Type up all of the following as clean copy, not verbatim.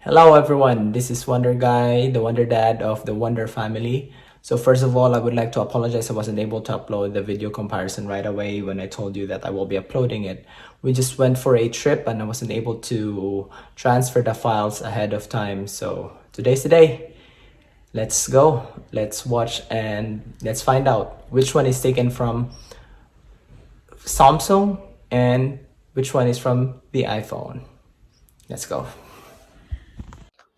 Hello everyone, this is Wonder Guy, the Wonder Dad of the Wonder family. So first of all, I would like to apologize I wasn't able to upload the video comparison right away when I told you that I will be uploading it. We just went for a trip and I wasn't able to transfer the files ahead of time. So today's the day. Let's go, let's watch and let's find out which one is taken from Samsung and which one is from the iPhone. Let's go.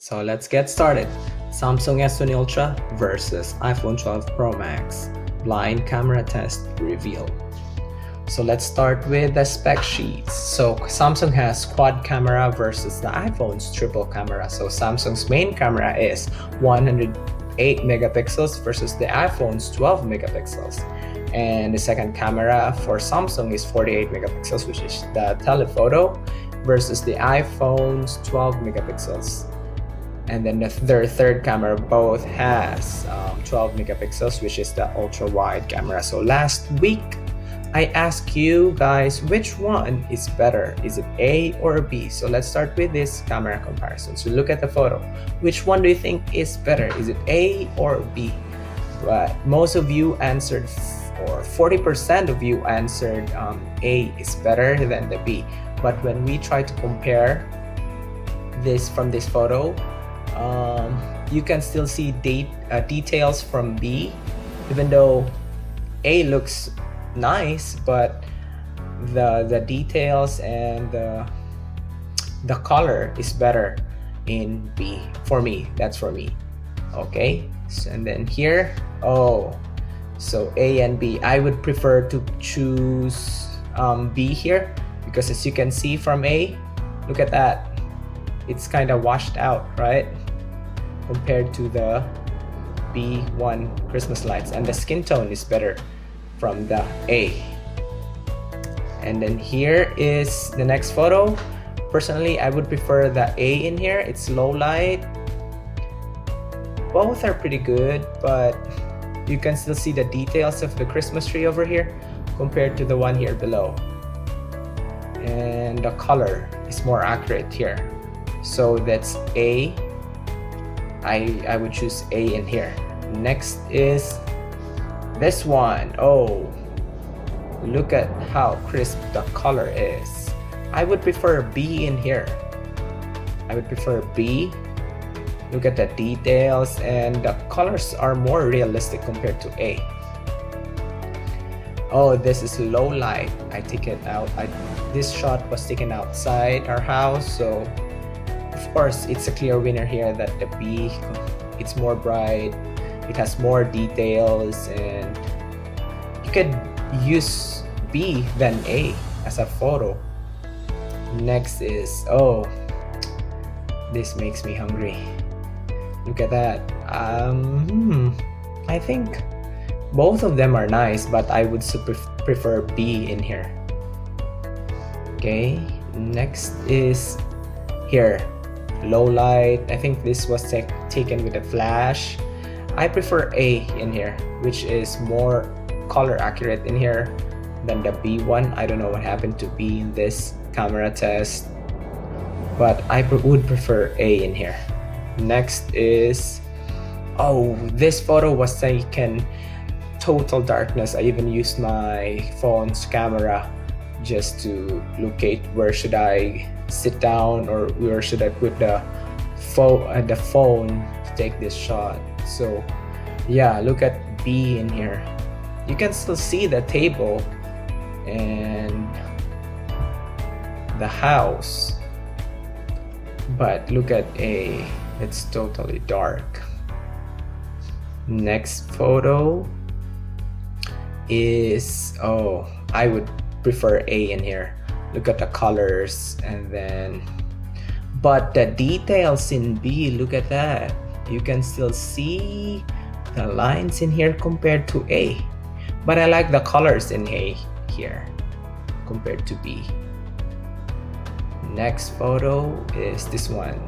So let's get started. Samsung S20 Ultra versus iPhone 12 Pro Max. Blind camera test reveal. So let's start with the spec sheets. So Samsung has quad camera versus the iPhone's triple camera. So Samsung's main camera is 108 megapixels versus the iPhone's 12 megapixels. And the second camera for Samsung is 48 megapixels, which is the telephoto, versus the iPhone's 12 megapixels. And then their third camera both has 12 megapixels, which is the ultra wide camera. So last week I asked you guys which one is better. Is it A or B? So let's start with this camera comparison. So look at the photo. Which one do you think is better? Is it A or B? But most of you answered, or 40% of you answered A is better than the B. But when we try to compare this from this photo, you can still see details from B, even though A looks nice, but the details and the color is better in B for me. That's for me. Okay, and then here, so A and B. I would prefer to choose B here, because as you can see from A, look at that, it's kind of washed out, right, compared to the B1 Christmas lights, and the skin tone is better from the A. And then here is the next photo. Personally, I would prefer the A in here. It's low light. Both are pretty good, but you can still see the details of the Christmas tree over here compared to the one here below, and the color is more accurate here. So that's A. I would choose A in here. Next is this one. Oh, look at how crisp the color is. I would prefer B in here. I would prefer B. Look at the details, and the colors are more realistic compared to A. Oh, this is low light. I take it out. This shot was taken outside our house, so of course it's a clear winner here that the B, it's more bright, it has more details, and you could use B than A as a photo. Next is, oh, this makes me hungry. Look at that. I think both of them are nice, but I would prefer B in here. Okay, next is here, low light. I think this was taken with a flash. I prefer A in here, which is more color accurate in here than the B one. I don't know what happened to B in this camera test, but I would prefer A in here. Next is, oh, this photo was taken total darkness. I even used my phone's camera just to locate where should I sit down or where should I put the phone to take this shot. So yeah, look at B in here. You can still see the table and the house, but look at A, it's totally dark. Next photo is, oh, I would prefer A in here. Look at the colors, and then, but the details in B, look at that. You can still see the lines in here compared to A, but I like the colors in A here compared to B. Next photo is this one.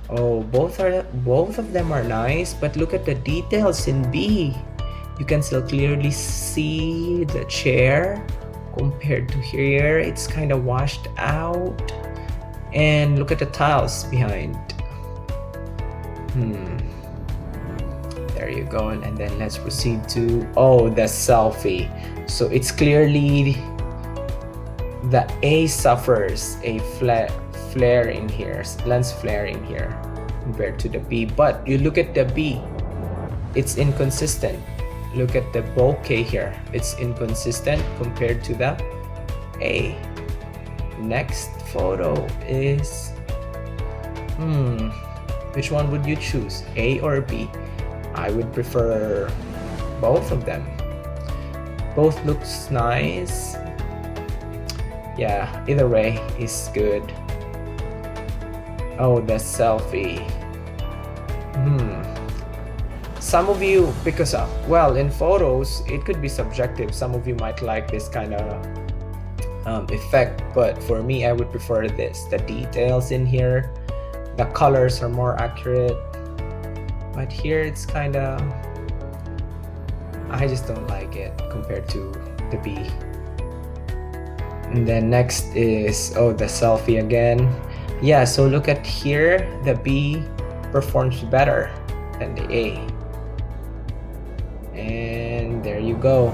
Oh, both of them are nice, but look at the details in B. You can still clearly see the chair compared to here. It's kind of washed out. And look at the tiles behind. There you go. And then let's proceed to, oh, the selfie. So it's clearly the A suffers a flaring here, lens flaring here compared to the B. But you look at the B, it's inconsistent. Look at the bokeh here, it's inconsistent compared to the A. Next photo is, which one would you choose, A or B? I would prefer both of them. Both looks nice. Yeah, either way is good. Oh, the selfie. Some of you, because well, in photos it could be subjective. Some of you might like this kind of effect, but for me, I would prefer this. The details in here, the colors are more accurate, but here it's kind of, I just don't like it compared to the B. And then next is, oh, the selfie again. Yeah, so look at here, the B performs better than the A. And there you go.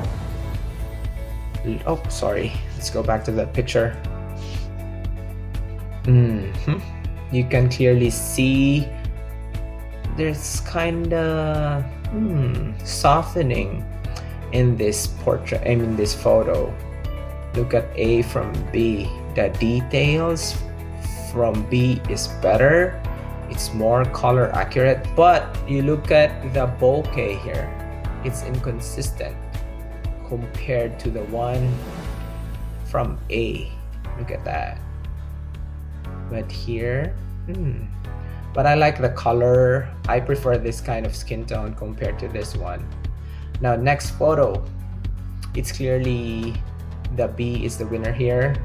Oh, sorry, let's go back to the picture. You can clearly see there's kind of softening in this portrait, I mean this photo. Look at A from B. The details from B is better. It's more color accurate, but you look at the bokeh here, it's inconsistent compared to the one from A. Look at that. But here, but I like the color. I prefer this kind of skin tone compared to this one. Now next photo, it's clearly the B is the winner here.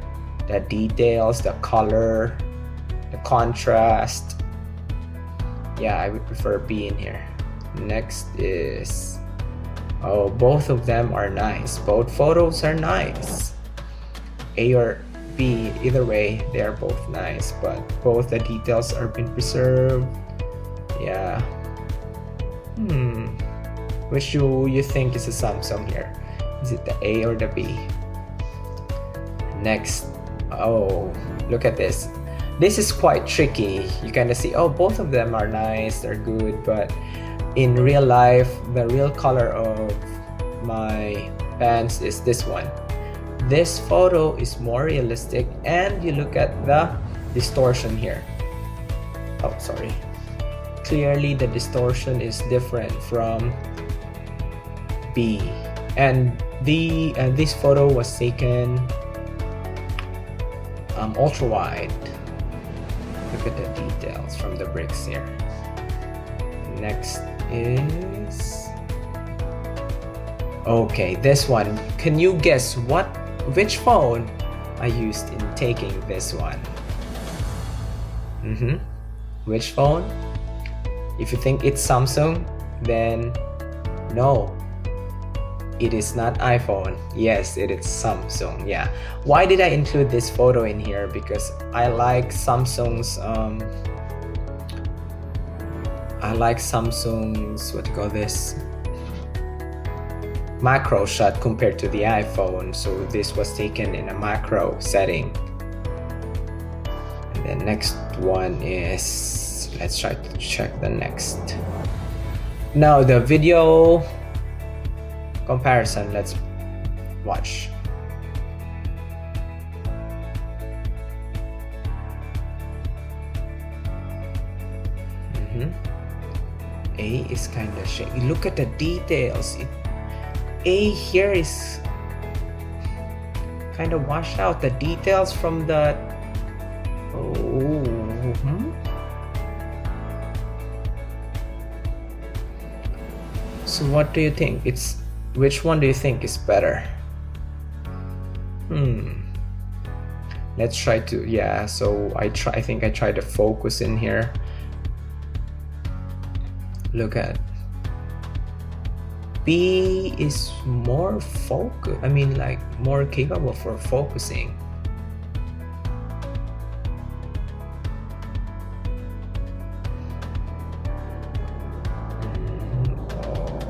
The details, the color, the contrast. Yeah, I would prefer B in here. Next is, oh, both of them are nice. Both photos are nice. A or B, either way, they are both nice, but both the details are being preserved. Yeah. Which do you think is a Samsung here? Is it the A or the B? Next, oh, look at this. This is quite tricky. You kind of see, oh, both of them are nice, they're good, but in real life, the real color of my pants is this one. This photo is more realistic, and you look at the distortion here. Oh, sorry. Clearly the distortion is different from B. And this photo was taken ultra wide. Look at the details from the bricks here. Next is, okay, this one. Can you guess which phone I used in taking this one? Which phone? If you think it's Samsung, then no, it is not iPhone. Yes, it is Samsung. Yeah. Why did I include this photo in here? Because I like Samsung's what do you call this, macro shot compared to the iPhone. So this was taken in a macro setting. And the next one is, let's try to check the next. Now the video comparison, let's watch. A is kind of shaky. Look at the details. A here is kind of washed out. The details from the So what do you think? Which one do you think is better? Let's try to, yeah, so I think I try to focus in here. Look at B is more more capable for focusing.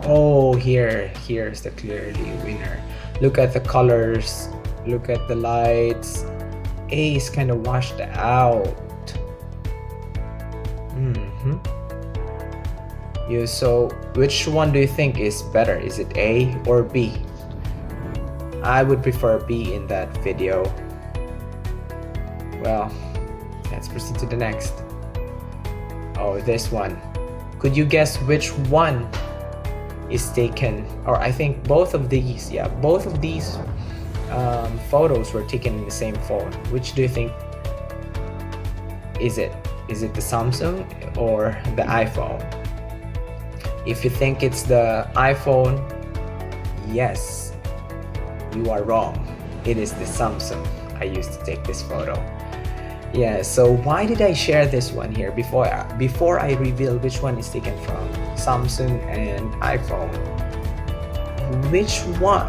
Oh, here's the clearly winner. Look at the colors, look at the lights. A is kind of washed out. So which one do you think is better? Is it A or B? I would prefer B in that video. Well, let's proceed to the next. Oh, this one. Could you guess which one is taken? Or I think both of these, photos were taken in the same phone. Which do you think is it? Is it the Samsung or the iPhone? If you think it's the iPhone, yes, you are wrong. It is the Samsung. I used to take this photo. Yeah, so why did I share this one here before I reveal which one is taken from Samsung and iPhone? Which one,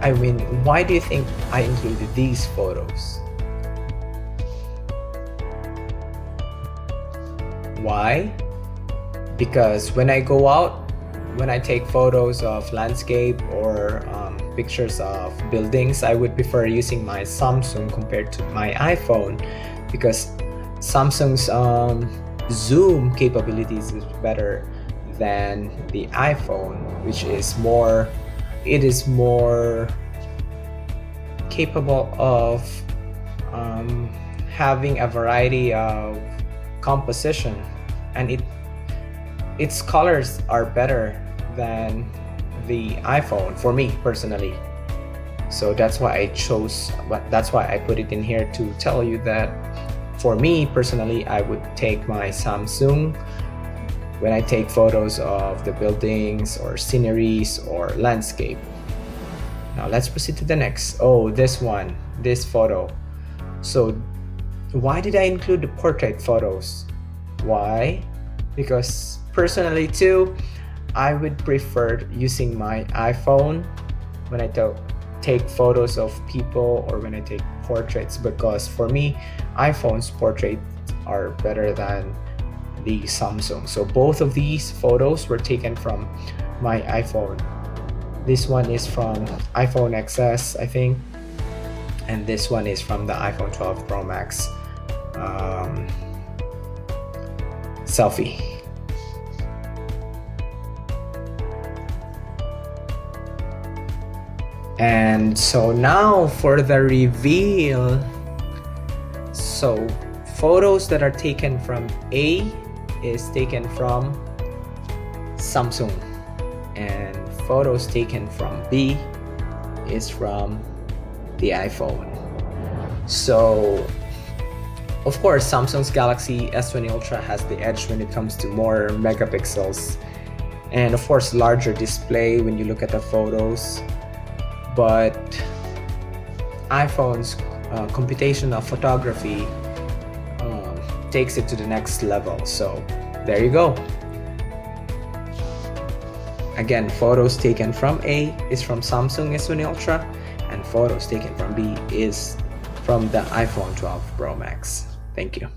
why do you think I included these photos? Why? Because when I go out, when I take photos of landscape or pictures of buildings, I would prefer using my Samsung compared to my iPhone, because Samsung's zoom capabilities is better than the iPhone, which is more capable of having a variety of composition, and its colors are better than the iPhone for me personally. So that's why I put it in here to tell you that for me personally, I would take my Samsung when I take photos of the buildings or sceneries or landscape. Now let's proceed to the next. Oh, this photo. So why did I include the portrait photos? Why? Because personally too, I would prefer using my iPhone when I take photos of people or when I take portraits, because for me, iPhone's portraits are better than the Samsung. So both of these photos were taken from my iPhone. This one is from iPhone XS, I think, and this one is from the iPhone 12 Pro Max selfie. And so now for the reveal. So photos that are taken from A is taken from Samsung, and photos taken from B is from the iPhone. So of course, Samsung's Galaxy S20 Ultra has the edge when it comes to more megapixels and of course larger display when you look at the photos. But iPhone's computational photography takes it to the next level. So there you go. Again, photos taken from A is from Samsung S20 Ultra, and photos taken from B is from the iPhone 12 Pro Max. Thank you.